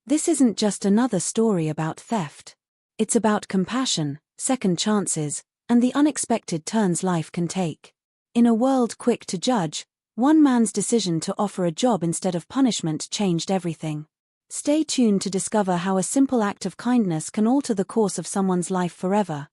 This isn't just another story about theft. It's about compassion, second chances, and the unexpected turns life can take. In a world quick to judge, one man's decision to offer a job instead of punishment changed everything. Stay tuned to discover how a simple act of kindness can alter the course of someone's life forever.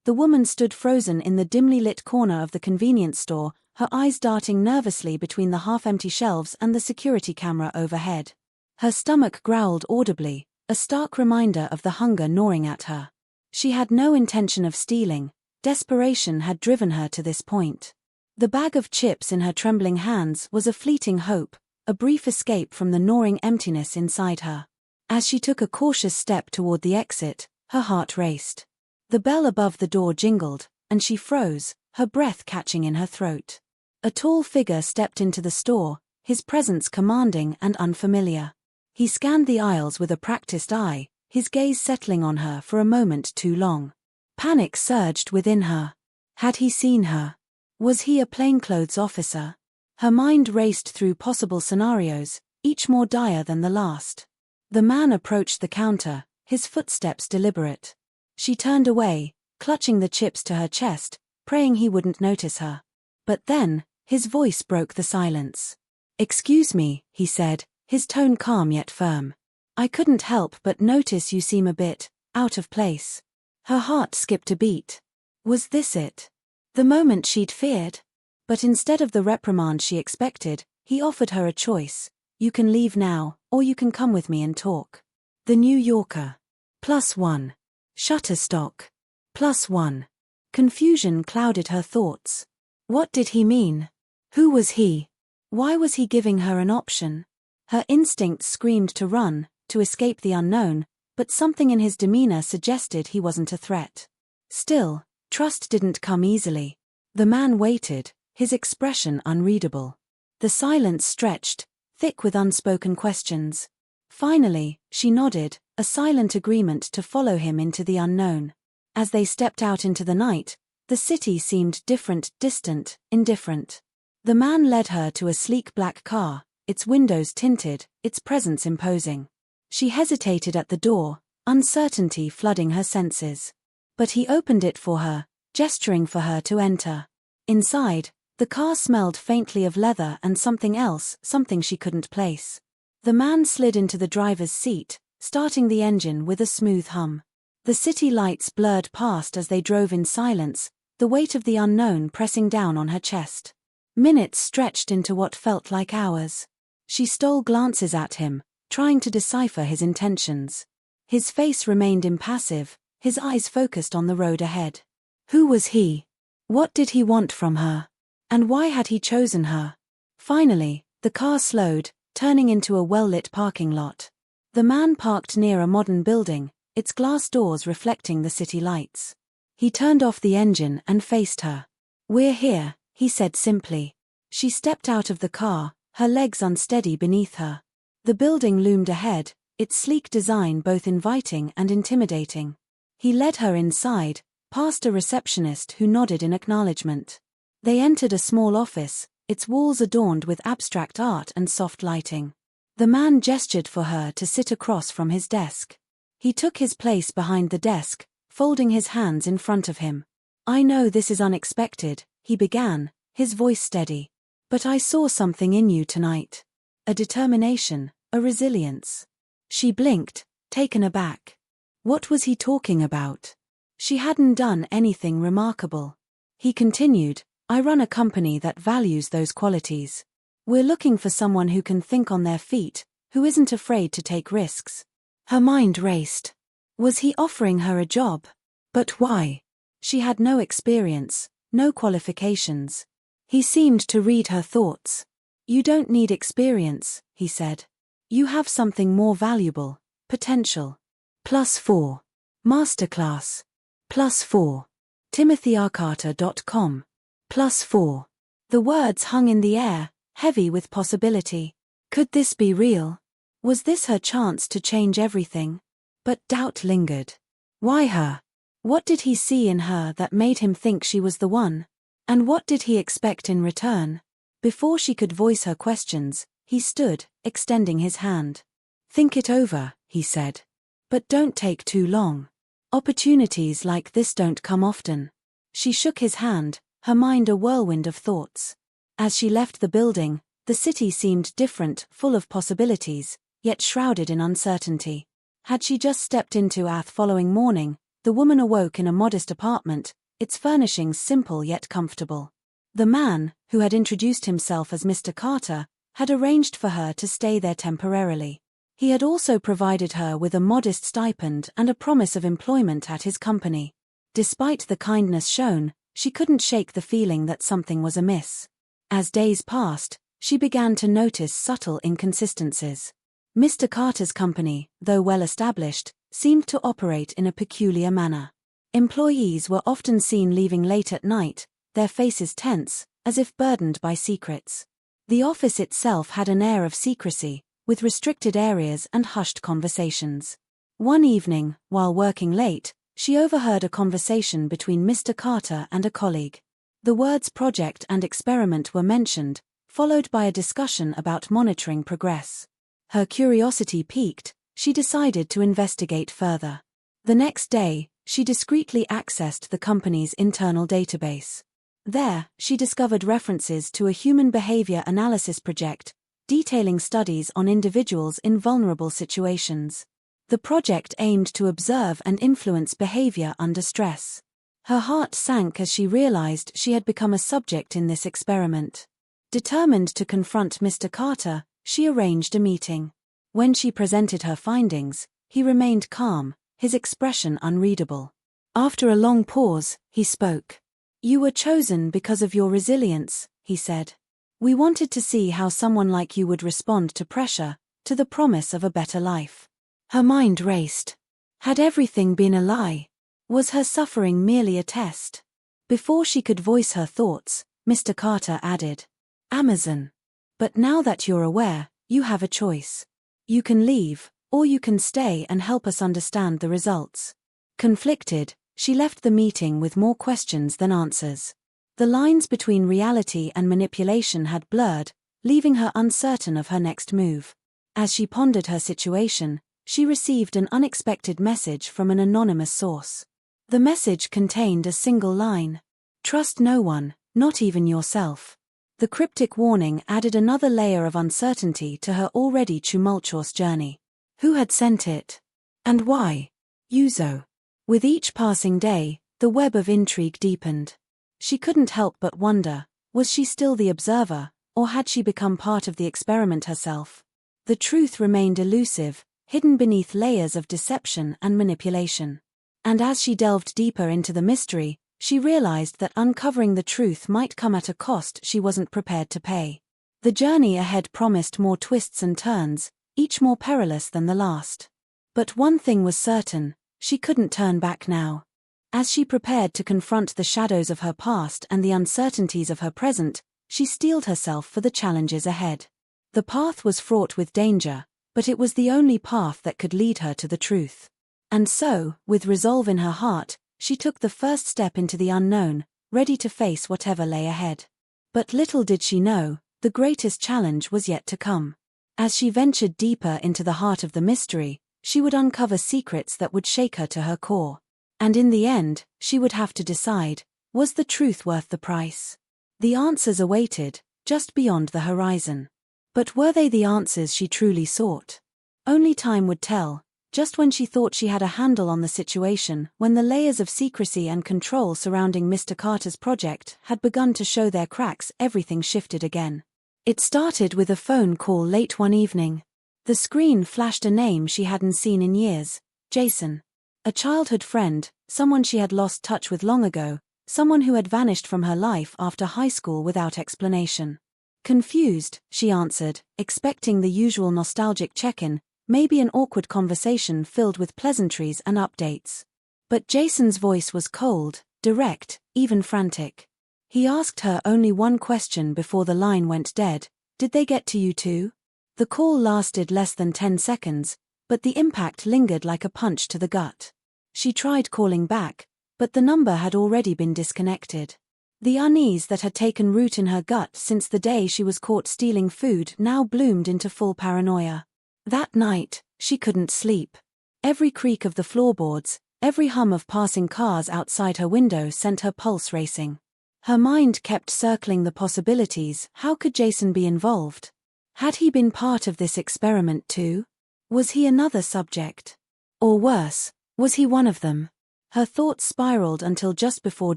The woman stood frozen in the dimly lit corner of the convenience store, her eyes darting nervously between the half-empty shelves and the security camera overhead. Her stomach growled audibly, a stark reminder of the hunger gnawing at her. She had no intention of stealing. Desperation had driven her to this point. The bag of chips in her trembling hands was a fleeting hope, a brief escape from the gnawing emptiness inside her. As she took a cautious step toward the exit, her heart raced. The bell above the door jingled, and she froze, her breath catching in her throat. A tall figure stepped into the store, his presence commanding and unfamiliar. He scanned the aisles with a practiced eye, his gaze settling on her for a moment too long. Panic surged within her. Had he seen her? Was he a plainclothes officer? Her mind raced through possible scenarios, each more dire than the last. The man approached the counter, his footsteps deliberate. She turned away, clutching the chips to her chest, praying he wouldn't notice her. But then, his voice broke the silence. "Excuse me," he said, his tone calm yet firm. "I couldn't help but notice you seem a bit out of place." Her heart skipped a beat. Was this it? The moment she'd feared? But instead of the reprimand she expected, he offered her a choice. "You can leave now, or you can come with me and talk." The New Yorker. +1. Shutterstock. +1. Confusion clouded her thoughts. What did he mean? Who was he? Why was he giving her an option? Her instincts screamed to run, to escape the unknown, but something in his demeanor suggested he wasn't a threat. Still, trust didn't come easily. The man waited, his expression unreadable. The silence stretched, thick with unspoken questions. Finally, she nodded, a silent agreement to follow him into the unknown. As they stepped out into the night, the city seemed different, distant, indifferent. The man led her to a sleek black car, its windows tinted, its presence imposing. She hesitated at the door, uncertainty flooding her senses. But he opened it for her, gesturing for her to enter. Inside, the car smelled faintly of leather and something else, something she couldn't place. The man slid into the driver's seat, starting the engine with a smooth hum. The city lights blurred past as they drove in silence, the weight of the unknown pressing down on her chest. Minutes stretched into what felt like hours. She stole glances at him, trying to decipher his intentions. His face remained impassive, his eyes focused on the road ahead. Who was he? What did he want from her? And why had he chosen her? Finally, the car slowed, turning into a well-lit parking lot. The man parked near a modern building, its glass doors reflecting the city lights. He turned off the engine and faced her. "We're here," he said simply. She stepped out of the car, her legs unsteady beneath her. The building loomed ahead, its sleek design both inviting and intimidating. He led her inside, past a receptionist who nodded in acknowledgement. They entered a small office, its walls adorned with abstract art and soft lighting. The man gestured for her to sit across from his desk. He took his place behind the desk, folding his hands in front of him. "I know this is unexpected," he began, his voice steady. "But I saw something in you tonight. A determination, a resilience." She blinked, taken aback. What was he talking about? She hadn't done anything remarkable. He continued, "I run a company that values those qualities. We're looking for someone who can think on their feet, who isn't afraid to take risks." Her mind raced. Was he offering her a job? But why? She had no experience, no qualifications. He seemed to read her thoughts. "You don't need experience," he said. "You have something more valuable, potential." +4. Masterclass. +4. TimothyRcarter.com. +4. The words hung in the air, heavy with possibility. Could this be real? Was this her chance to change everything? But doubt lingered. Why her? What did he see in her that made him think she was the one? And what did he expect in return? Before she could voice her questions, he stood, extending his hand. "Think it over," he said. "But don't take too long. Opportunities like this don't come often." She shook his hand, her mind a whirlwind of thoughts. As she left the building, the city seemed different, full of possibilities, yet shrouded in uncertainty. Had she just stepped into the following morning, the woman awoke in a modest apartment, its furnishings simple yet comfortable. The man, who had introduced himself as Mr. Carter, had arranged for her to stay there temporarily. He had also provided her with a modest stipend and a promise of employment at his company. Despite the kindness shown, she couldn't shake the feeling that something was amiss. As days passed, she began to notice subtle inconsistencies. Mr. Carter's company, though well established, seemed to operate in a peculiar manner. Employees were often seen leaving late at night, their faces tense, as if burdened by secrets. The office itself had an air of secrecy, with restricted areas and hushed conversations. One evening, while working late, she overheard a conversation between Mr. Carter and a colleague. The words project and experiment were mentioned, followed by a discussion about monitoring progress. Her curiosity piqued, she decided to investigate further. The next day, she discreetly accessed the company's internal database. There, she discovered references to a human behavior analysis project, detailing studies on individuals in vulnerable situations. The project aimed to observe and influence behavior under stress. Her heart sank as she realized she had become a subject in this experiment. Determined to confront Mr. Carter, she arranged a meeting. When she presented her findings, he remained calm, his expression unreadable. After a long pause, he spoke. "You were chosen because of your resilience," he said. "We wanted to see how someone like you would respond to pressure, to the promise of a better life." Her mind raced. Had everything been a lie? Was her suffering merely a test? Before she could voice her thoughts, Mr. Carter added, "Amazon. But now that you're aware, you have a choice. You can leave, or you can stay and help us understand the results." Conflicted, she left the meeting with more questions than answers. The lines between reality and manipulation had blurred, leaving her uncertain of her next move. As she pondered her situation, she received an unexpected message from an anonymous source. The message contained a single line: "Trust no one, not even yourself." The cryptic warning added another layer of uncertainty to her already tumultuous journey. Who had sent it? And why? Yuzo. With each passing day, the web of intrigue deepened. She couldn't help but wonder, was she still the observer, or had she become part of the experiment herself? The truth remained elusive, hidden beneath layers of deception and manipulation. And as she delved deeper into the mystery, she realized that uncovering the truth might come at a cost she wasn't prepared to pay. The journey ahead promised more twists and turns, each more perilous than the last. But one thing was certain, she couldn't turn back now. As she prepared to confront the shadows of her past and the uncertainties of her present, she steeled herself for the challenges ahead. The path was fraught with danger, but it was the only path that could lead her to the truth. And so, with resolve in her heart, she took the first step into the unknown, ready to face whatever lay ahead. But little did she know, the greatest challenge was yet to come. As she ventured deeper into the heart of the mystery, she would uncover secrets that would shake her to her core. And in the end, she would have to decide, was the truth worth the price? The answers awaited, just beyond the horizon. But were they the answers she truly sought? Only time would tell. Just when she thought she had a handle on the situation, when the layers of secrecy and control surrounding Mr. Carter's project had begun to show their cracks, everything shifted again. It started with a phone call late one evening. The screen flashed a name she hadn't seen in years: Jason. A childhood friend, someone she had lost touch with long ago, someone who had vanished from her life after high school without explanation. Confused, she answered, expecting the usual nostalgic check-in, maybe an awkward conversation filled with pleasantries and updates. But Jason's voice was cold, direct, even frantic. He asked her only one question before the line went dead: "Did they get to you too?" The call lasted less than 10 seconds, but the impact lingered like a punch to the gut. She tried calling back, but the number had already been disconnected. The unease that had taken root in her gut since the day she was caught stealing food now bloomed into full paranoia. That night, she couldn't sleep. Every creak of the floorboards, every hum of passing cars outside her window sent her pulse racing. Her mind kept circling the possibilities. How could Jason be involved? Had he been part of this experiment too? Was he another subject? Or worse, was he one of them? Her thoughts spiraled until just before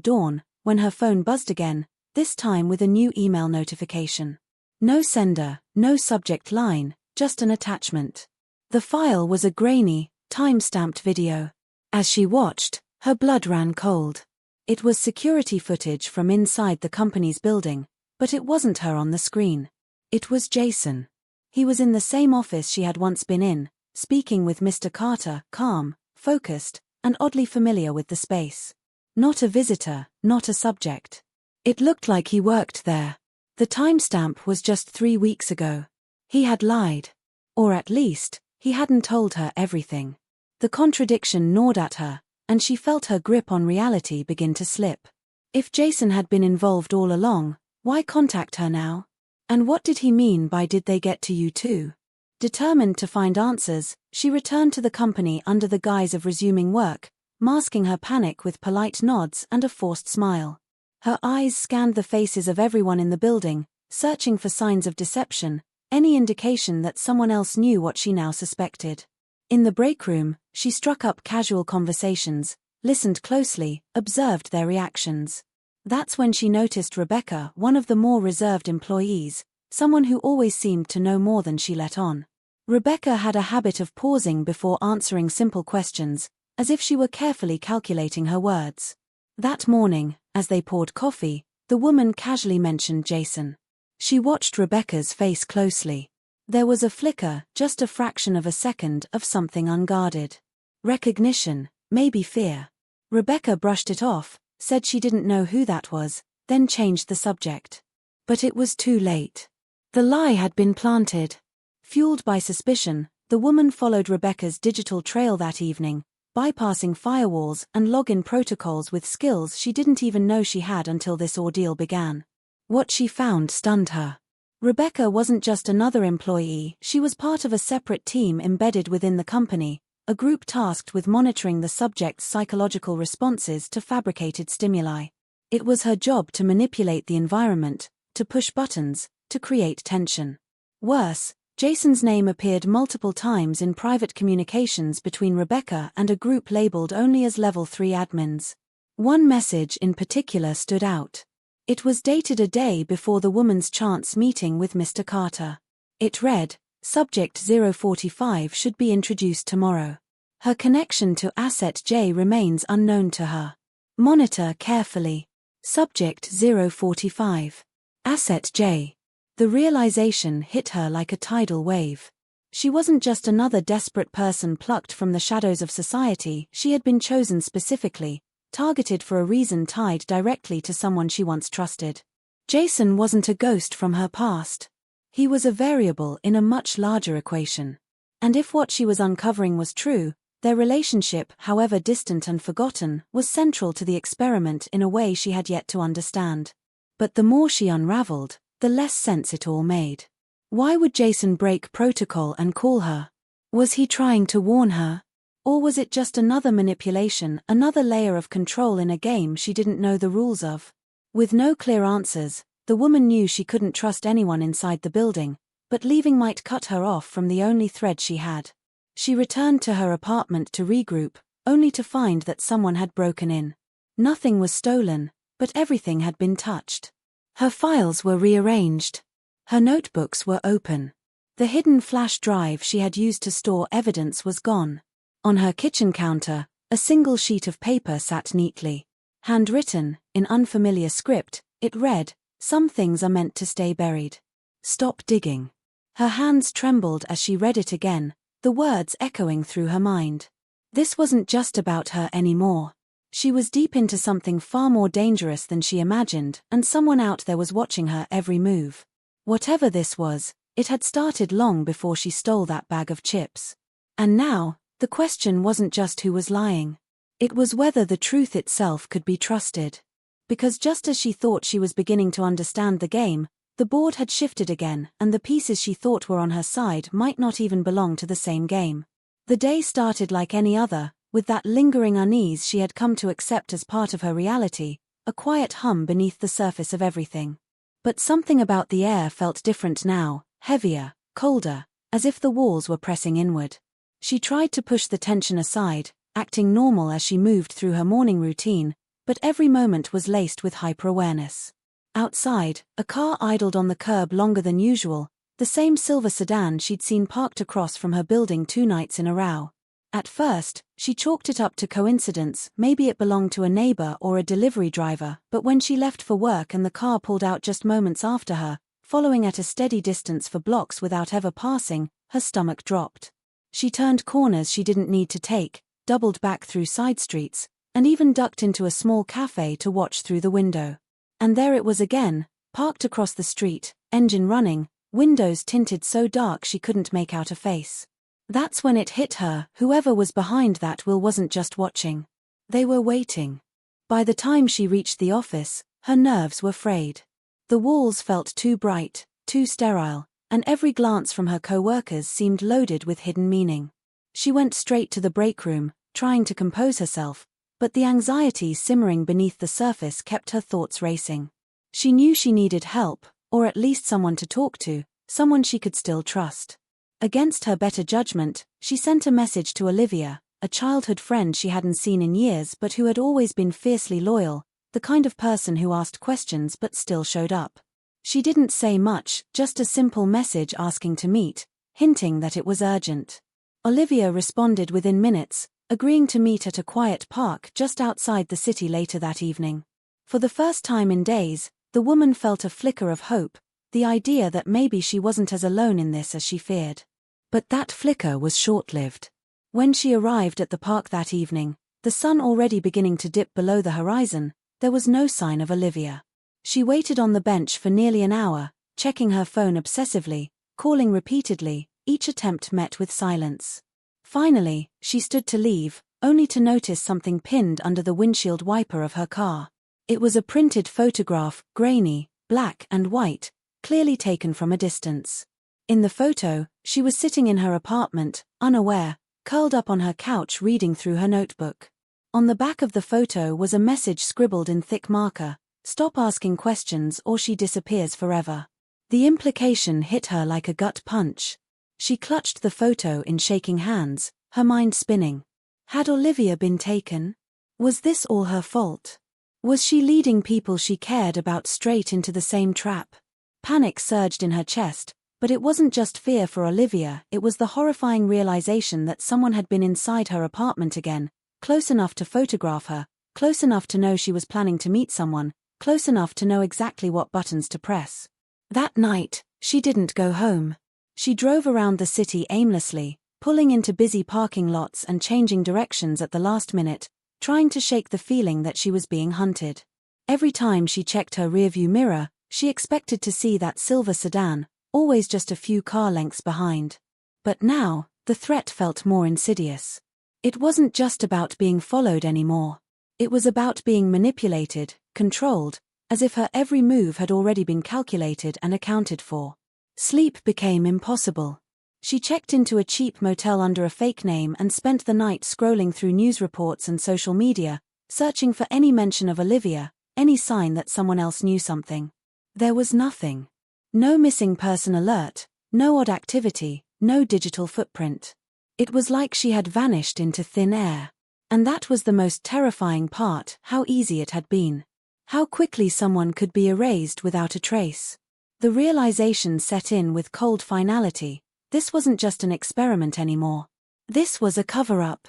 dawn, when her phone buzzed again, this time with a new email notification. No sender, no subject line, just an attachment. The file was a grainy, time-stamped video. As she watched, her blood ran cold. It was security footage from inside the company's building, but it wasn't her on the screen. It was Jason. He was in the same office she had once been in, speaking with Mr. Carter, calm, focused, and oddly familiar with the space. Not a visitor, not a subject. It looked like he worked there. The timestamp was just 3 weeks ago. He had lied. Or at least, he hadn't told her everything. The contradiction gnawed at her, and she felt her grip on reality begin to slip. If Jason had been involved all along, why contact her now? And what did he mean by "did they get to you too"? Determined to find answers, she returned to the company under the guise of resuming work, masking her panic with polite nods and a forced smile. Her eyes scanned the faces of everyone in the building, searching for signs of deception, any indication that someone else knew what she now suspected. In the break room, she struck up casual conversations, listened closely, observed their reactions. That's when she noticed Rebecca, one of the more reserved employees, someone who always seemed to know more than she let on. Rebecca had a habit of pausing before answering simple questions, as if she were carefully calculating her words. That morning, as they poured coffee, the woman casually mentioned Jason. She watched Rebecca's face closely. There was a flicker, just a fraction of a second, of something unguarded. Recognition, maybe fear. Rebecca brushed it off, said she didn't know who that was, then changed the subject. But it was too late. The lie had been planted. Fueled by suspicion, the woman followed Rebecca's digital trail that evening, bypassing firewalls and login protocols with skills she didn't even know she had until this ordeal began. What she found stunned her. Rebecca wasn't just another employee, she was part of a separate team embedded within the company, a group tasked with monitoring the subject's psychological responses to fabricated stimuli. It was her job to manipulate the environment, to push buttons, to create tension. Worse, Jason's name appeared multiple times in private communications between Rebecca and a group labeled only as Level 3 admins. One message in particular stood out. It was dated a day before the woman's chance meeting with Mr. Carter. It read, "Subject 045 should be introduced tomorrow. Her connection to Asset J remains unknown to her. Monitor carefully. Subject 045. Asset J." The realization hit her like a tidal wave. She wasn't just another desperate person plucked from the shadows of society, she had been chosen specifically, targeted for a reason tied directly to someone she once trusted. Jason wasn't a ghost from her past. He was a variable in a much larger equation. And if what she was uncovering was true, their relationship, however distant and forgotten, was central to the experiment in a way she had yet to understand. But the more she unraveled, the less sense it all made. Why would Jason break protocol and call her? Was he trying to warn her? Or was it just another manipulation, another layer of control in a game she didn't know the rules of? With no clear answers, the woman knew she couldn't trust anyone inside the building, but leaving might cut her off from the only thread she had. She returned to her apartment to regroup, only to find that someone had broken in. Nothing was stolen, but everything had been touched. Her files were rearranged. Her notebooks were open. The hidden flash drive she had used to store evidence was gone. On her kitchen counter, a single sheet of paper sat neatly. Handwritten, in unfamiliar script, it read, "Some things are meant to stay buried. Stop digging." Her hands trembled as she read it again, the words echoing through her mind. This wasn't just about her anymore. She was deep into something far more dangerous than she imagined, and someone out there was watching her every move. Whatever this was, it had started long before she stole that bag of chips. And now, the question wasn't just who was lying. It was whether the truth itself could be trusted. Because just as she thought she was beginning to understand the game, The board had shifted again, and the pieces she thought were on her side might not even belong to the same game. The day started like any other, with that lingering unease she had come to accept as part of her reality, a quiet hum beneath the surface of everything. But something about the air felt different now, heavier, colder, as if the walls were pressing inward. She tried to push the tension aside, acting normal as she moved through her morning routine, but every moment was laced with hyper-awareness. Outside, a car idled on the curb longer than usual, the same silver sedan she'd seen parked across from her building 2 nights in a row. At first, she chalked it up to coincidence, maybe it belonged to a neighbor or a delivery driver, but when she left for work and the car pulled out just moments after her, following at a steady distance for blocks without ever passing, her stomach dropped. She turned corners she didn't need to take, doubled back through side streets, and even ducked into a small cafe to watch through the window. And there it was again, parked across the street, engine running, windows tinted so dark she couldn't make out a face. That's when it hit her, whoever was behind that wheel wasn't just watching. They were waiting. By the time she reached the office, her nerves were frayed. The walls felt too bright, too sterile, and every glance from her co-workers seemed loaded with hidden meaning. She went straight to the break room, trying to compose herself, but the anxiety simmering beneath the surface kept her thoughts racing. She knew she needed help, or at least someone to talk to, someone she could still trust. Against her better judgment, she sent a message to Olivia, a childhood friend she hadn't seen in years but who had always been fiercely loyal, the kind of person who asked questions but still showed up. She didn't say much, just a simple message asking to meet, hinting that it was urgent. Olivia responded within minutes, agreeing to meet at a quiet park just outside the city later that evening. For the first time in days, the woman felt a flicker of hope, the idea that maybe she wasn't as alone in this as she feared. But that flicker was short-lived. When she arrived at the park that evening, the sun already beginning to dip below the horizon, there was no sign of Olivia. She waited on the bench for nearly an hour, checking her phone obsessively, calling repeatedly, each attempt met with silence. Finally, she stood to leave, only to notice something pinned under the windshield wiper of her car. It was a printed photograph, grainy, black and white, clearly taken from a distance. In the photo, she was sitting in her apartment, unaware, curled up on her couch reading through her notebook. On the back of the photo was a message scribbled in thick marker: "Stop asking questions or she disappears forever." The implication hit her like a gut punch. She clutched the photo in shaking hands, her mind spinning. Had Olivia been taken? Was this all her fault? Was she leading people she cared about straight into the same trap? Panic surged in her chest, but it wasn't just fear for Olivia, it was the horrifying realization that someone had been inside her apartment again, close enough to photograph her, close enough to know she was planning to meet someone, close enough to know exactly what buttons to press. That night, she didn't go home. She drove around the city aimlessly, pulling into busy parking lots and changing directions at the last minute, trying to shake the feeling that she was being hunted. Every time she checked her rearview mirror, she expected to see that silver sedan, always just a few car lengths behind. But now, the threat felt more insidious. It wasn't just about being followed anymore. It was about being manipulated, controlled, as if her every move had already been calculated and accounted for. Sleep became impossible. She checked into a cheap motel under a fake name and spent the night scrolling through news reports and social media, searching for any mention of Olivia, any sign that someone else knew something. There was nothing. No missing person alert, no odd activity, no digital footprint. It was like she had vanished into thin air. And that was the most terrifying part, how easy it had been. How quickly someone could be erased without a trace. The realization set in with cold finality. This wasn't just an experiment anymore. This was a cover-up.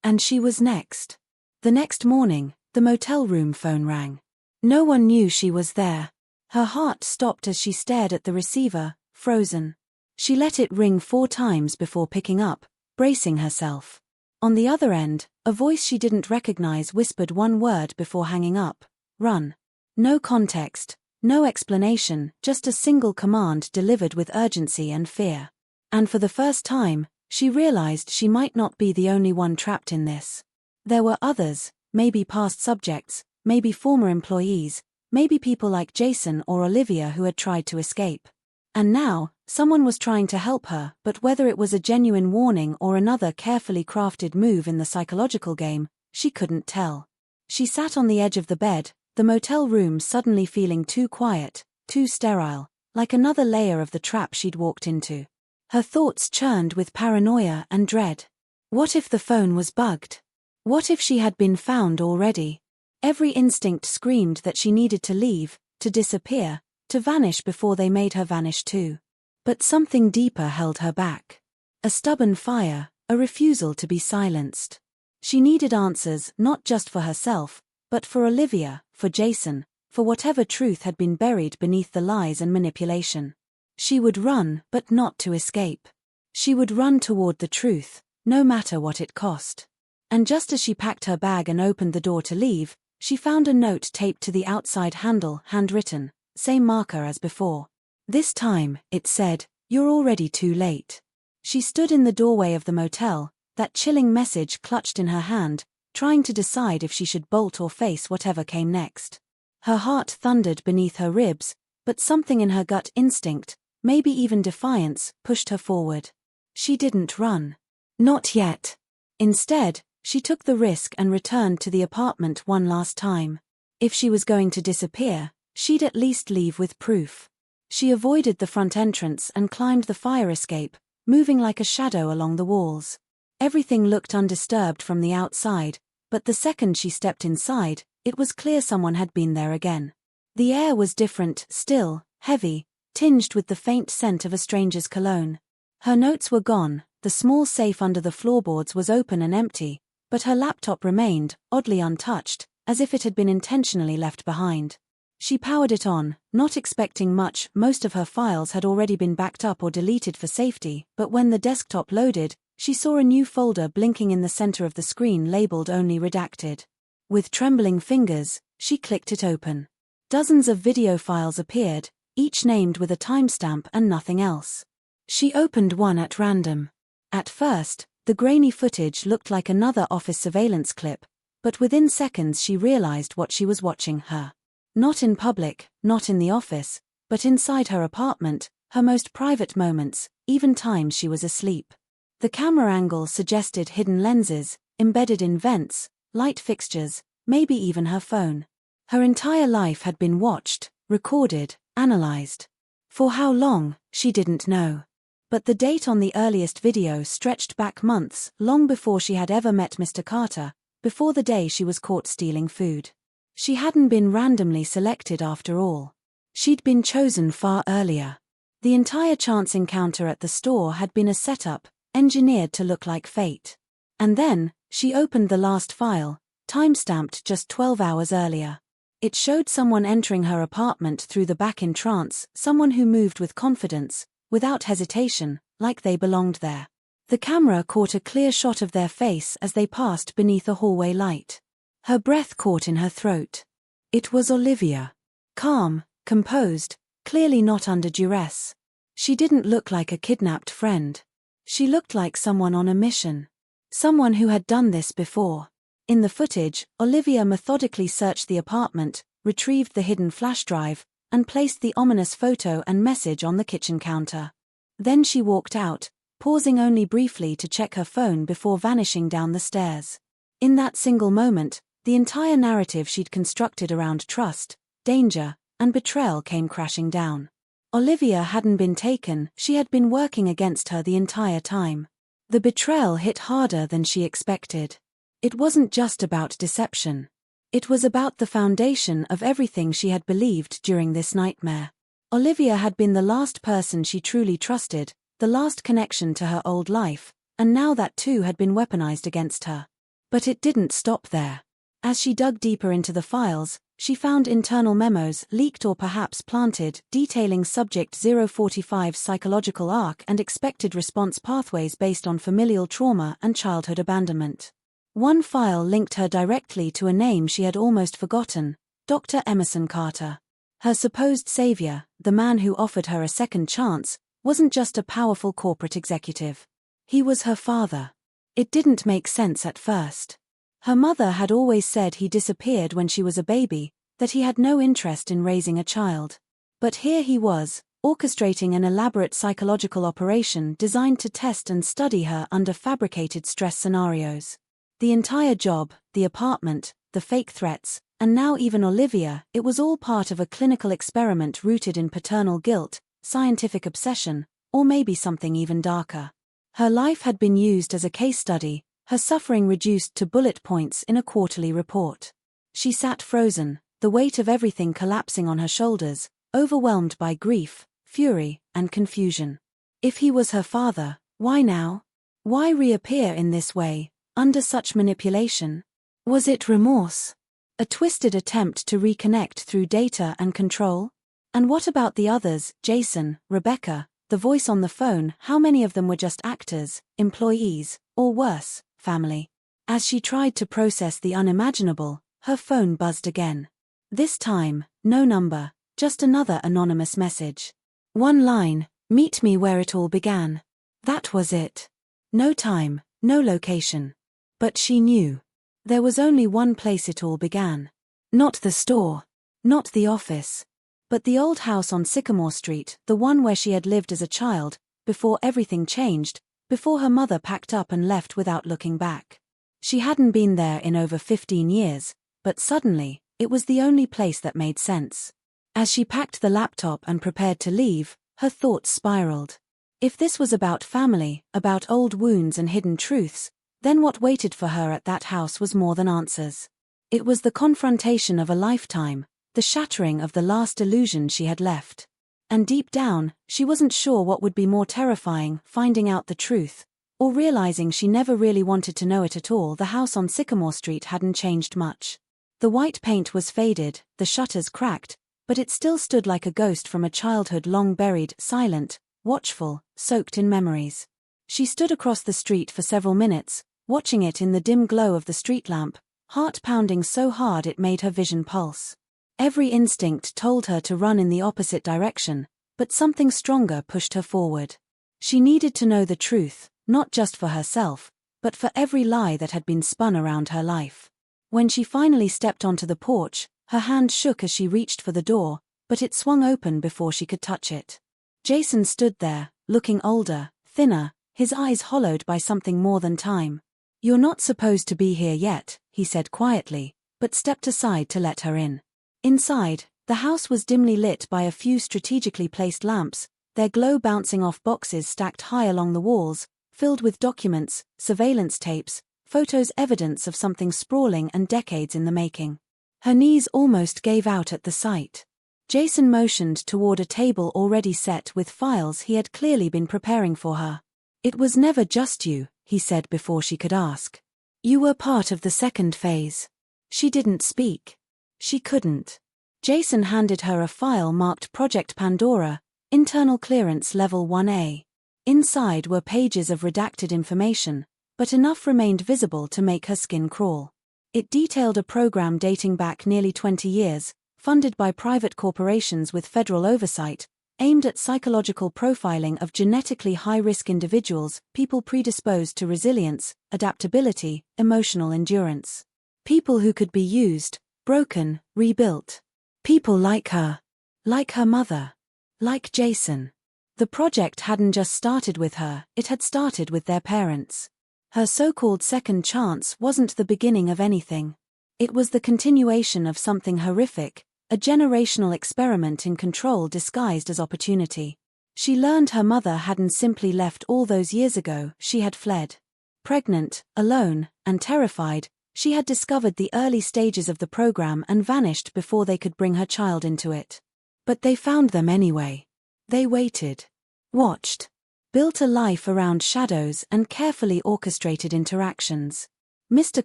And she was next. The next morning, the motel room phone rang. No one knew she was there. Her heart stopped as she stared at the receiver, frozen. She let it ring 4 times before picking up, bracing herself. On the other end, a voice she didn't recognize whispered one word before hanging up: "Run." No context, no explanation, just a single command delivered with urgency and fear. And for the first time, she realized she might not be the only one trapped in this. There were others, maybe past subjects, maybe former employees, Maybe people like Jason or Olivia who had tried to escape. And now, someone was trying to help her, but whether it was a genuine warning or another carefully crafted move in the psychological game, she couldn't tell. She sat on the edge of the bed, the motel room suddenly feeling too quiet, too sterile, like another layer of the trap she'd walked into. Her thoughts churned with paranoia and dread. What if the phone was bugged? What if she had been found already? Every instinct screamed that she needed to leave, to disappear, to vanish before they made her vanish too. But something deeper held her back. A stubborn fire, a refusal to be silenced. She needed answers not just for herself, but for Olivia, for Jason, for whatever truth had been buried beneath the lies and manipulation. She would run, but not to escape. She would run toward the truth, no matter what it cost. And just as she packed her bag and opened the door to leave, she found a note taped to the outside handle, handwritten, same marker as before. This time, it said, "You're already too late." She stood in the doorway of the motel, that chilling message clutched in her hand, trying to decide if she should bolt or face whatever came next. Her heart thundered beneath her ribs, but something in her gut instinct, maybe even defiance, pushed her forward. She didn't run. Not yet. Instead, she took the risk and returned to the apartment one last time. If she was going to disappear, she'd at least leave with proof. She avoided the front entrance and climbed the fire escape, moving like a shadow along the walls. Everything looked undisturbed from the outside, but the second she stepped inside, it was clear someone had been there again. The air was different, still, heavy, tinged with the faint scent of a stranger's cologne. Her notes were gone, the small safe under the floorboards was open and empty, but her laptop remained, oddly untouched, as if it had been intentionally left behind. She powered it on, not expecting much. Most of her files had already been backed up or deleted for safety, but when the desktop loaded, she saw a new folder blinking in the center of the screen labeled Only Redacted. With trembling fingers, she clicked it open. Dozens of video files appeared, each named with a timestamp and nothing else. She opened one at random. At first, the grainy footage looked like another office surveillance clip, but within seconds she realized what she was watching. Her. Not in public, not in the office, but inside her apartment, her most private moments, even times she was asleep. The camera angle suggested hidden lenses, embedded in vents, light fixtures, maybe even her phone. Her entire life had been watched, recorded, analyzed. For how long, she didn't know. But the date on the earliest video stretched back months, long before she had ever met Mr. Carter, before the day she was caught stealing food. She hadn't been randomly selected after all. She'd been chosen far earlier. The entire chance encounter at the store had been a setup, engineered to look like fate. And then, she opened the last file, time-stamped just 12 hours earlier. It showed someone entering her apartment through the back in trance, someone who moved with confidence, without hesitation, like they belonged there. The camera caught a clear shot of their face as they passed beneath a hallway light. Her breath caught in her throat. It was Olivia. Calm, composed, clearly not under duress. She didn't look like a kidnapped friend. She looked like someone on a mission. Someone who had done this before. In the footage, Olivia methodically searched the apartment, retrieved the hidden flash drive, and placed the ominous photo and message on the kitchen counter. Then she walked out, pausing only briefly to check her phone before vanishing down the stairs. In that single moment, the entire narrative she'd constructed around trust, danger, and betrayal came crashing down. Olivia hadn't been taken, she had been working against her the entire time. The betrayal hit harder than she expected. It wasn't just about deception. It was about the foundation of everything she had believed during this nightmare. Olivia had been the last person she truly trusted, the last connection to her old life, and now that too had been weaponized against her. But it didn't stop there. As she dug deeper into the files, she found internal memos, leaked or perhaps planted, detailing Subject 045's psychological arc and expected response pathways based on familial trauma and childhood abandonment. One file linked her directly to a name she had almost forgotten, Dr. Emerson Carter. Her supposed savior, the man who offered her a second chance, wasn't just a powerful corporate executive. He was her father. It didn't make sense at first. Her mother had always said he disappeared when she was a baby, that he had no interest in raising a child. But here he was, orchestrating an elaborate psychological operation designed to test and study her under fabricated stress scenarios. The entire job, the apartment, the fake threats, and now even Olivia, it was all part of a clinical experiment rooted in paternal guilt, scientific obsession, or maybe something even darker. Her life had been used as a case study, her suffering reduced to bullet points in a quarterly report. She sat frozen, the weight of everything collapsing on her shoulders, overwhelmed by grief, fury, and confusion. If he was her father, why now? Why reappear in this way, under such manipulation? Was it remorse? A twisted attempt to reconnect through data and control? And what about the others, Jason, Rebecca, the voice on the phone? How many of them were just actors, employees, or worse, family? As she tried to process the unimaginable, her phone buzzed again. This time, no number, just another anonymous message. One line, "Meet me where it all began." That was it. No time, no location. But she knew. There was only one place it all began. Not the store. Not the office. But the old house on Sycamore Street, the one where she had lived as a child, before everything changed, before her mother packed up and left without looking back. She hadn't been there in over 15 years, but suddenly, it was the only place that made sense. As she packed the laptop and prepared to leave, her thoughts spiraled. If this was about family, about old wounds and hidden truths, then what waited for her at that house was more than answers. It was the confrontation of a lifetime, the shattering of the last illusion she had left. And deep down, she wasn't sure what would be more terrifying, finding out the truth, or realizing she never really wanted to know it at all. The house on Sycamore Street hadn't changed much. The white paint was faded, the shutters cracked, but it still stood like a ghost from a childhood long buried, silent, watchful, soaked in memories. She stood across the street for several minutes, watching it in the dim glow of the street lamp, heart pounding so hard it made her vision pulse. Every instinct told her to run in the opposite direction, but something stronger pushed her forward. She needed to know the truth, not just for herself, but for every lie that had been spun around her life. When she finally stepped onto the porch, her hand shook as she reached for the door, but it swung open before she could touch it. Jason stood there, looking older, thinner, his eyes hollowed by something more than time. "You're not supposed to be here yet," he said quietly, but stepped aside to let her in. Inside, the house was dimly lit by a few strategically placed lamps, their glow bouncing off boxes stacked high along the walls, filled with documents, surveillance tapes, photos, evidence of something sprawling and decades in the making. Her knees almost gave out at the sight. Jason motioned toward a table already set with files he had clearly been preparing for her. "It was never just you," he said before she could ask. "You were part of the second phase." She didn't speak. She couldn't. Jason handed her a file marked Project Pandora, Internal Clearance Level 1A. Inside were pages of redacted information, but enough remained visible to make her skin crawl. It detailed a program dating back nearly 20 years, funded by private corporations with federal oversight, aimed at psychological profiling of genetically high-risk individuals, people predisposed to resilience, adaptability, emotional endurance. People who could be used, broken, rebuilt. People like her. Like her mother. Like Jason. The project hadn't just started with her, it had started with their parents. Her so-called second chance wasn't the beginning of anything. It was the continuation of something horrific, a generational experiment in control disguised as opportunity. She learned her mother hadn't simply left all those years ago, she had fled. Pregnant, alone, and terrified, she had discovered the early stages of the program and vanished before they could bring her child into it. But they found them anyway. They waited. Watched. Built a life around shadows and carefully orchestrated interactions. Mr.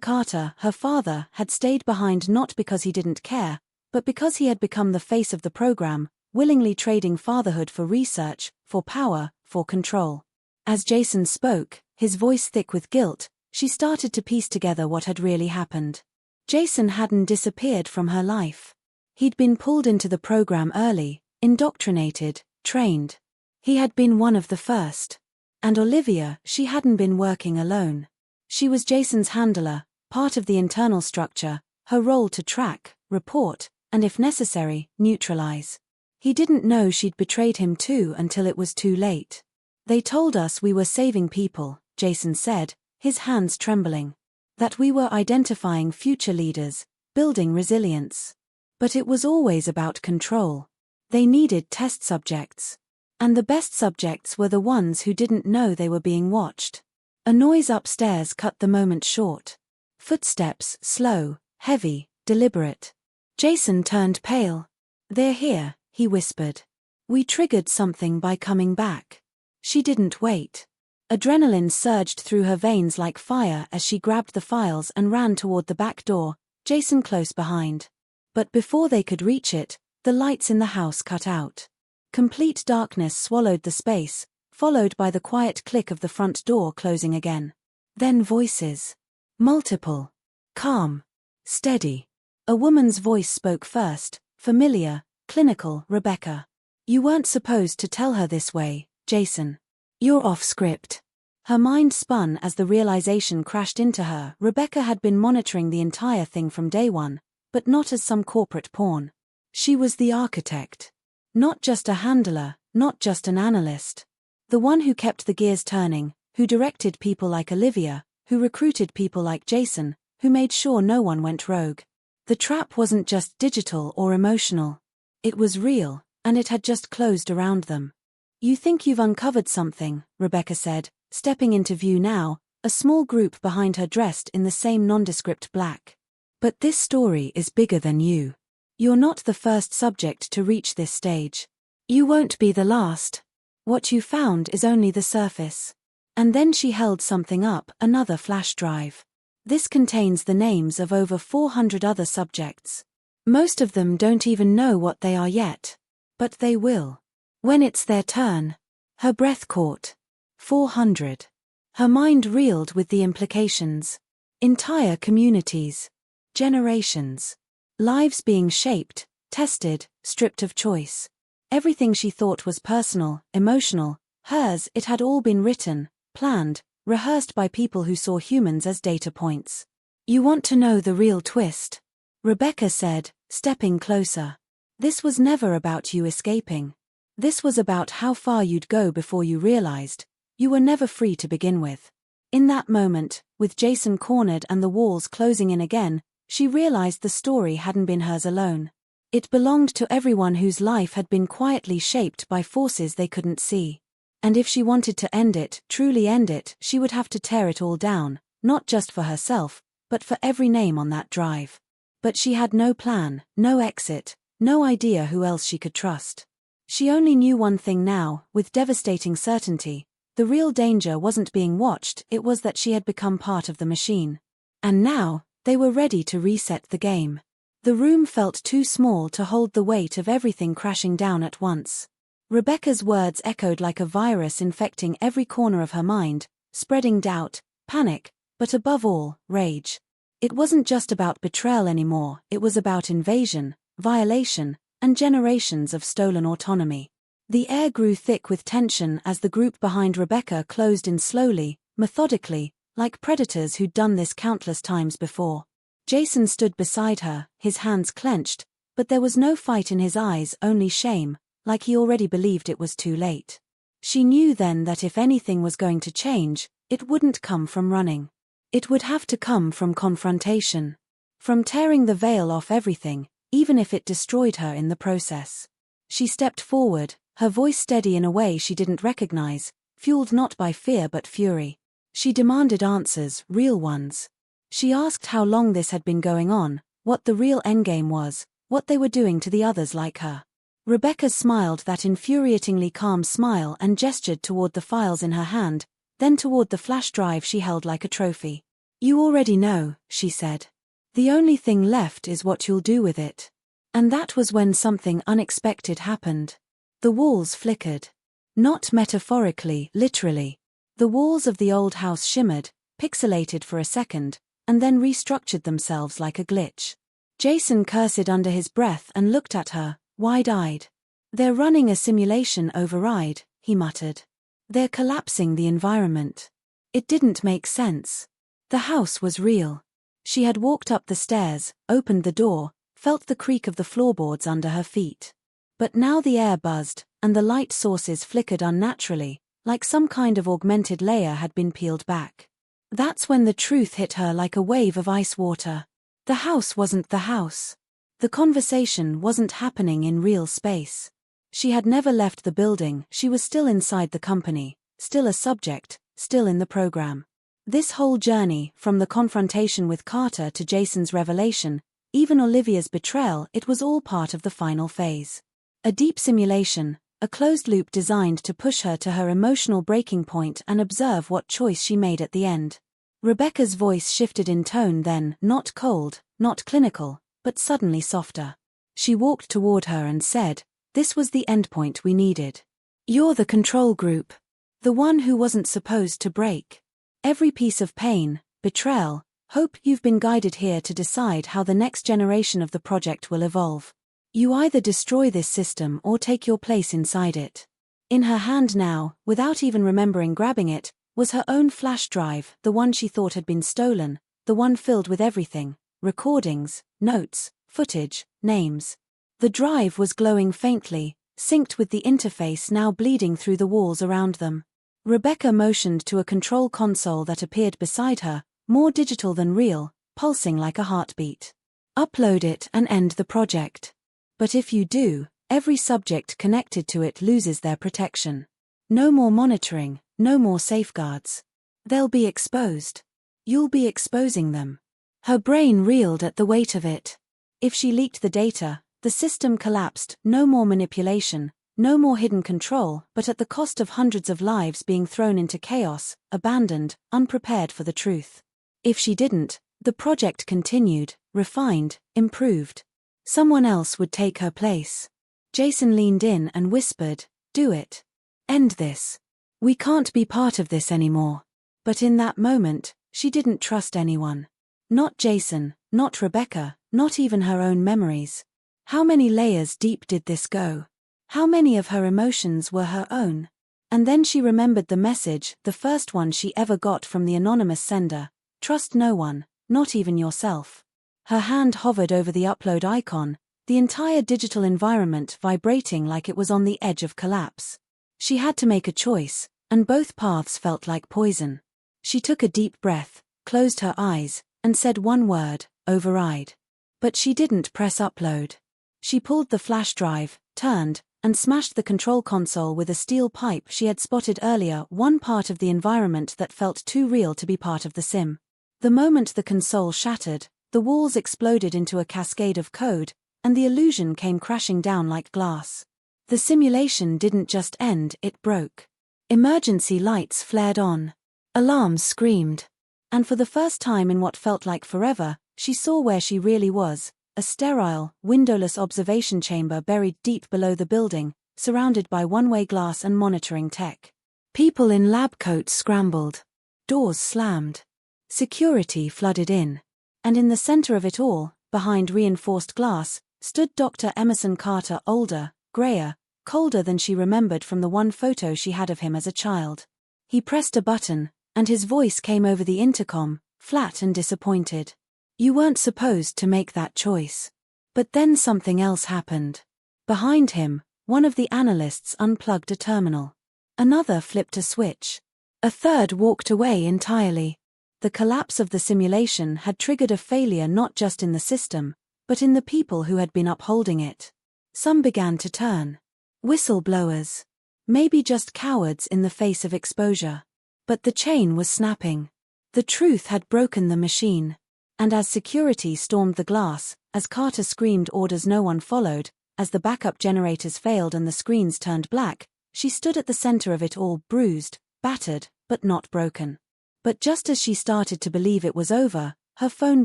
Carter, her father, had stayed behind not because he didn't care, but because he had become the face of the program, willingly trading fatherhood for research, for power, for control. As Jason spoke, his voice thick with guilt, she started to piece together what had really happened. Jason hadn't disappeared from her life. He'd been pulled into the program early, indoctrinated, trained. He had been one of the first. And Olivia, she hadn't been working alone. She was Jason's handler, part of the internal structure, her role to track, report, and if necessary, neutralize. He didn't know she'd betrayed him too until it was too late. They told us we were saving people, Jason said, his hands trembling. That we were identifying future leaders, building resilience. But it was always about control. They needed test subjects. And the best subjects were the ones who didn't know they were being watched. A noise upstairs cut the moment short. Footsteps, slow, heavy, deliberate. Jason turned pale. "They're here," he whispered. "We triggered something by coming back." She didn't wait. Adrenaline surged through her veins like fire as she grabbed the files and ran toward the back door, Jason close behind. But before they could reach it, the lights in the house cut out. Complete darkness swallowed the space, followed by the quiet click of the front door closing again. Then voices. Multiple. Calm. Steady. A woman's voice spoke first, familiar, clinical. "Rebecca. You weren't supposed to tell her this way, Jason. You're off script." Her mind spun as the realization crashed into her. Rebecca had been monitoring the entire thing from day one, but not as some corporate pawn. She was the architect. Not just a handler, not just an analyst. The one who kept the gears turning, who directed people like Olivia, who recruited people like Jason, who made sure no one went rogue. The trap wasn't just digital or emotional. It was real, and it had just closed around them. "You think you've uncovered something," Rebecca said, stepping into view now, a small group behind her dressed in the same nondescript black. "But this story is bigger than you. You're not the first subject to reach this stage. You won't be the last. What you found is only the surface." And then she held something up, another flash drive. "This contains the names of over 400 other subjects. Most of them don't even know what they are yet. But they will. When it's their turn." Her breath caught. 400. Her mind reeled with the implications. Entire communities. Generations. Lives being shaped, tested, stripped of choice. Everything she thought was personal, emotional, hers, it had all been written, planned, rehearsed by people who saw humans as data points. "You want to know the real twist?" Rebecca said, stepping closer. "This was never about you escaping. This was about how far you'd go before you realized you were never free to begin with." In that moment, with Jason cornered and the walls closing in again, she realized the story hadn't been hers alone. It belonged to everyone whose life had been quietly shaped by forces they couldn't see. And if she wanted to end it, truly end it, she would have to tear it all down, not just for herself, but for every name on that drive. But she had no plan, no exit, no idea who else she could trust. She only knew one thing now, with devastating certainty. The real danger wasn't being watched, it was that she had become part of the machine. And now, they were ready to reset the game. The room felt too small to hold the weight of everything crashing down at once. Rebecca's words echoed like a virus infecting every corner of her mind, spreading doubt, panic, but above all, rage. It wasn't just about betrayal anymore, it was about invasion, violation, and generations of stolen autonomy. The air grew thick with tension as the group behind Rebecca closed in slowly, methodically, like predators who'd done this countless times before. Jason stood beside her, his hands clenched, but there was no fight in his eyes, only shame, like he already believed it was too late. She knew then that if anything was going to change, it wouldn't come from running. It would have to come from confrontation. From tearing the veil off everything, even if it destroyed her in the process. She stepped forward, her voice steady in a way she didn't recognize, fueled not by fear but fury. She demanded answers, real ones. She asked how long this had been going on, what the real endgame was, what they were doing to the others like her. Rebecca smiled that infuriatingly calm smile and gestured toward the files in her hand, then toward the flash drive she held like a trophy. "You already know," she said. "The only thing left is what you'll do with it." And that was when something unexpected happened. The walls flickered. Not metaphorically, literally. The walls of the old house shimmered, pixelated for a second, and then restructured themselves like a glitch. Jason cursed under his breath and looked at her, wide-eyed. "They're running a simulation override," he muttered. "They're collapsing the environment." It didn't make sense. The house was real. She had walked up the stairs, opened the door, felt the creak of the floorboards under her feet. But now the air buzzed, and the light sources flickered unnaturally, like some kind of augmented layer had been peeled back. That's when the truth hit her like a wave of ice water. The house wasn't the house. The conversation wasn't happening in real space. She had never left the building, she was still inside the company, still a subject, still in the program. This whole journey, from the confrontation with Carter to Jason's revelation, even Olivia's betrayal, it was all part of the final phase. A deep simulation, a closed loop designed to push her to her emotional breaking point and observe what choice she made at the end. Rebecca's voice shifted in tone then, not cold, not clinical, but suddenly softer. She walked toward her and said, "This was the endpoint we needed. You're the control group. The one who wasn't supposed to break. Every piece of pain, betrayal, hope, you've been guided here to decide how the next generation of the project will evolve. You either destroy this system or take your place inside it." In her hand now, without even remembering grabbing it, was her own flash drive, the one she thought had been stolen, the one filled with everything, recordings, notes, footage, names. The drive was glowing faintly, synced with the interface now bleeding through the walls around them. Rebecca motioned to a control console that appeared beside her, more digital than real, pulsing like a heartbeat. "Upload it and end the project. But if you do, every subject connected to it loses their protection. No more monitoring, no more safeguards. They'll be exposed. You'll be exposing them." Her brain reeled at the weight of it. If she leaked the data, the system collapsed, no more manipulation, no more hidden control, but at the cost of hundreds of lives being thrown into chaos, abandoned, unprepared for the truth. If she didn't, the project continued, refined, improved. Someone else would take her place. Jason leaned in and whispered, "Do it. End this. We can't be part of this anymore." But in that moment, she didn't trust anyone. Not Jason, not Rebecca, not even her own memories. How many layers deep did this go? How many of her emotions were her own? And then she remembered the message, the first one she ever got from the anonymous sender: "Trust no one, not even yourself." Her hand hovered over the upload icon, the entire digital environment vibrating like it was on the edge of collapse. She had to make a choice, and both paths felt like poison. She took a deep breath, closed her eyes, and said one word: "Override." But she didn't press upload. She pulled the flash drive, turned, and smashed the control console with a steel pipe she had spotted earlier, one part of the environment that felt too real to be part of the sim. The moment the console shattered, the walls exploded into a cascade of code, and the illusion came crashing down like glass. The simulation didn't just end, it broke. Emergency lights flared on. Alarms screamed. And for the first time in what felt like forever, she saw where she really was: a sterile, windowless observation chamber buried deep below the building, surrounded by one-way glass and monitoring tech. People in lab coats scrambled. Doors slammed. Security flooded in. And in the center of it all, behind reinforced glass, stood Dr. Emerson Carter, older, grayer, colder than she remembered from the one photo she had of him as a child. He pressed a button, and his voice came over the intercom, flat and disappointed. "You weren't supposed to make that choice." But then something else happened. Behind him, one of the analysts unplugged a terminal. Another flipped a switch. A third walked away entirely. The collapse of the simulation had triggered a failure not just in the system, but in the people who had been upholding it. Some began to turn. Whistleblowers. Maybe just cowards in the face of exposure. But the chain was snapping. The truth had broken the machine. And as security stormed the glass, as Carter screamed orders no one followed, as the backup generators failed and the screens turned black, she stood at the center of it all, bruised, battered, but not broken. But just as she started to believe it was over, her phone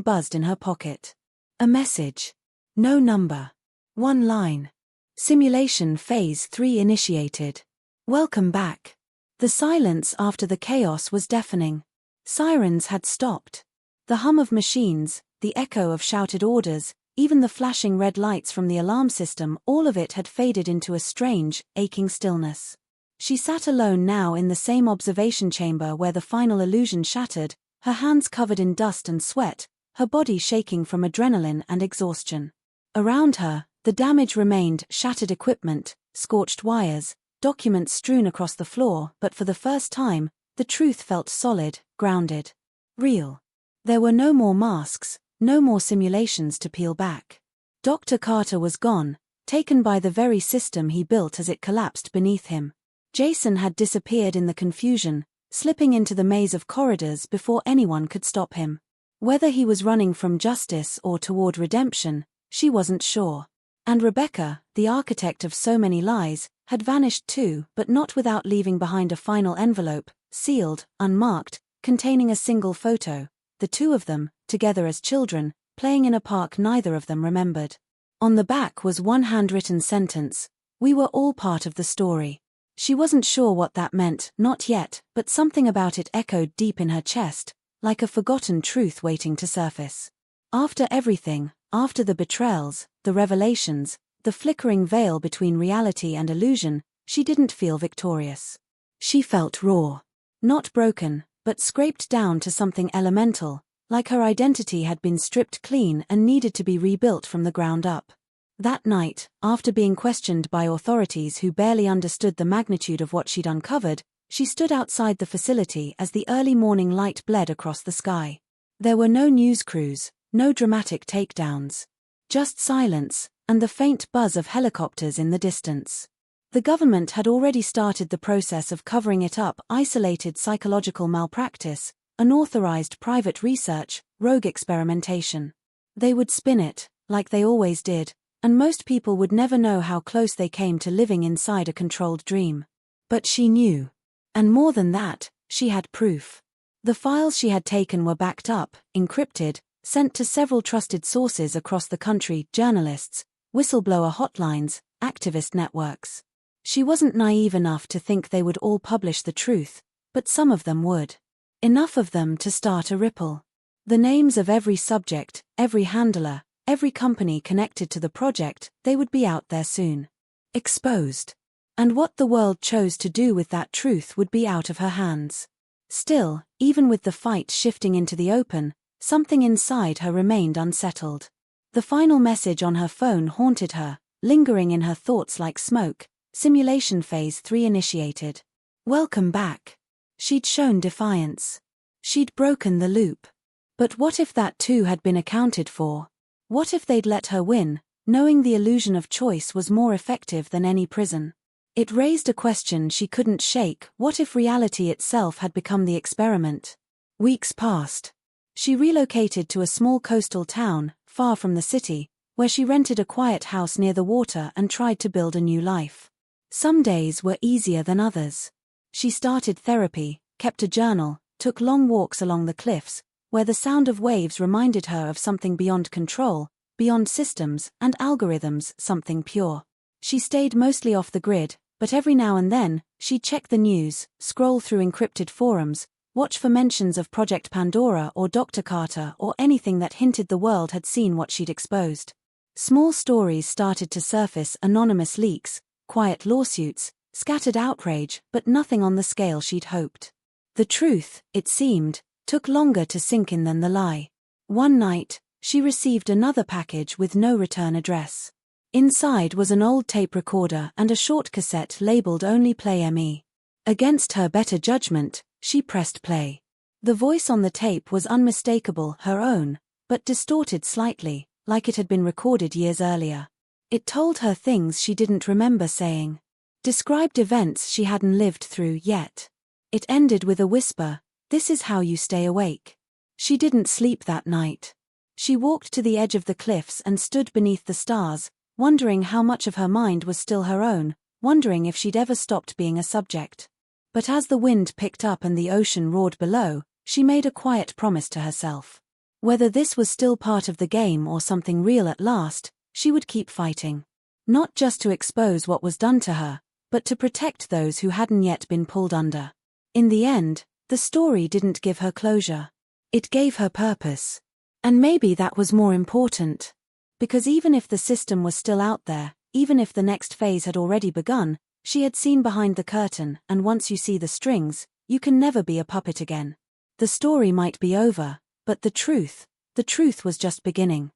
buzzed in her pocket. A message. No number. One line. Simulation Phase 3 initiated. Welcome back. The silence after the chaos was deafening. Sirens had stopped. The hum of machines, the echo of shouted orders, even the flashing red lights from the alarm system, all of it had faded into a strange, aching stillness. She sat alone now in the same observation chamber where the final illusion shattered, her hands covered in dust and sweat, her body shaking from adrenaline and exhaustion. Around her, the damage remained: shattered equipment, scorched wires, documents strewn across the floor, but for the first time, the truth felt solid, grounded, real. There were no more masks, no more simulations to peel back. Dr. Carter was gone, taken by the very system he built as it collapsed beneath him. Jason had disappeared in the confusion, slipping into the maze of corridors before anyone could stop him. Whether he was running from justice or toward redemption, she wasn't sure. And Rebecca, the architect of so many lies, had vanished too, but not without leaving behind a final envelope, sealed, unmarked, containing a single photo, the two of them, together as children, playing in a park neither of them remembered. On the back was one handwritten sentence: "We were all part of the story." She wasn't sure what that meant, not yet, but something about it echoed deep in her chest, like a forgotten truth waiting to surface. After everything, after the betrayals, the revelations, the flickering veil between reality and illusion, she didn't feel victorious. She felt raw. Not broken, but scraped down to something elemental, like her identity had been stripped clean and needed to be rebuilt from the ground up. That night, after being questioned by authorities who barely understood the magnitude of what she'd uncovered, she stood outside the facility as the early morning light bled across the sky. There were no news crews, no dramatic takedowns. Just silence, and the faint buzz of helicopters in the distance. The government had already started the process of covering it up: isolated psychological malpractice, unauthorized private research, rogue experimentation. They would spin it, like they always did, and most people would never know how close they came to living inside a controlled dream. But she knew. And more than that, she had proof. The files she had taken were backed up, encrypted, sent to several trusted sources across the country: journalists, whistleblower hotlines, activist networks. She wasn't naive enough to think they would all publish the truth, but some of them would. Enough of them to start a ripple. The names of every subject, every handler, every company connected to the project, they would be out there soon. Exposed. And what the world chose to do with that truth would be out of her hands. Still, even with the fight shifting into the open, something inside her remained unsettled. The final message on her phone haunted her, lingering in her thoughts like smoke: simulation phase 3 initiated. Welcome back. She'd shown defiance. She'd broken the loop. But what if that too had been accounted for? What if they'd let her win, knowing the illusion of choice was more effective than any prison? It raised a question she couldn't shake: what if reality itself had become the experiment? Weeks passed. She relocated to a small coastal town, far from the city, where she rented a quiet house near the water and tried to build a new life. Some days were easier than others. She started therapy, kept a journal, took long walks along the cliffs, where the sound of waves reminded her of something beyond control, beyond systems and algorithms, something pure. She stayed mostly off the grid, but every now and then, she'd check the news, scroll through encrypted forums, watch for mentions of Project Pandora or Dr. Carter or anything that hinted the world had seen what she'd exposed. Small stories started to surface: anonymous leaks, quiet lawsuits, scattered outrage, but nothing on the scale she'd hoped. The truth, it seemed, took longer to sink in than the lie. One night, she received another package with no return address. Inside was an old tape recorder and a short cassette labeled "Only Play ME." Against her better judgment, she pressed play. The voice on the tape was unmistakable, her own, but distorted slightly, like it had been recorded years earlier. It told her things she didn't remember saying. Described events she hadn't lived through yet. It ended with a whisper: "This is how you stay awake." She didn't sleep that night. She walked to the edge of the cliffs and stood beneath the stars, wondering how much of her mind was still her own, wondering if she'd ever stopped being a subject. But as the wind picked up and the ocean roared below, she made a quiet promise to herself. Whether this was still part of the game or something real at last, she would keep fighting. Not just to expose what was done to her, but to protect those who hadn't yet been pulled under. In the end, the story didn't give her closure. It gave her purpose. And maybe that was more important. Because even if the system was still out there, even if the next phase had already begun, she had seen behind the curtain, and once you see the strings, you can never be a puppet again. The story might be over, but the truth was just beginning.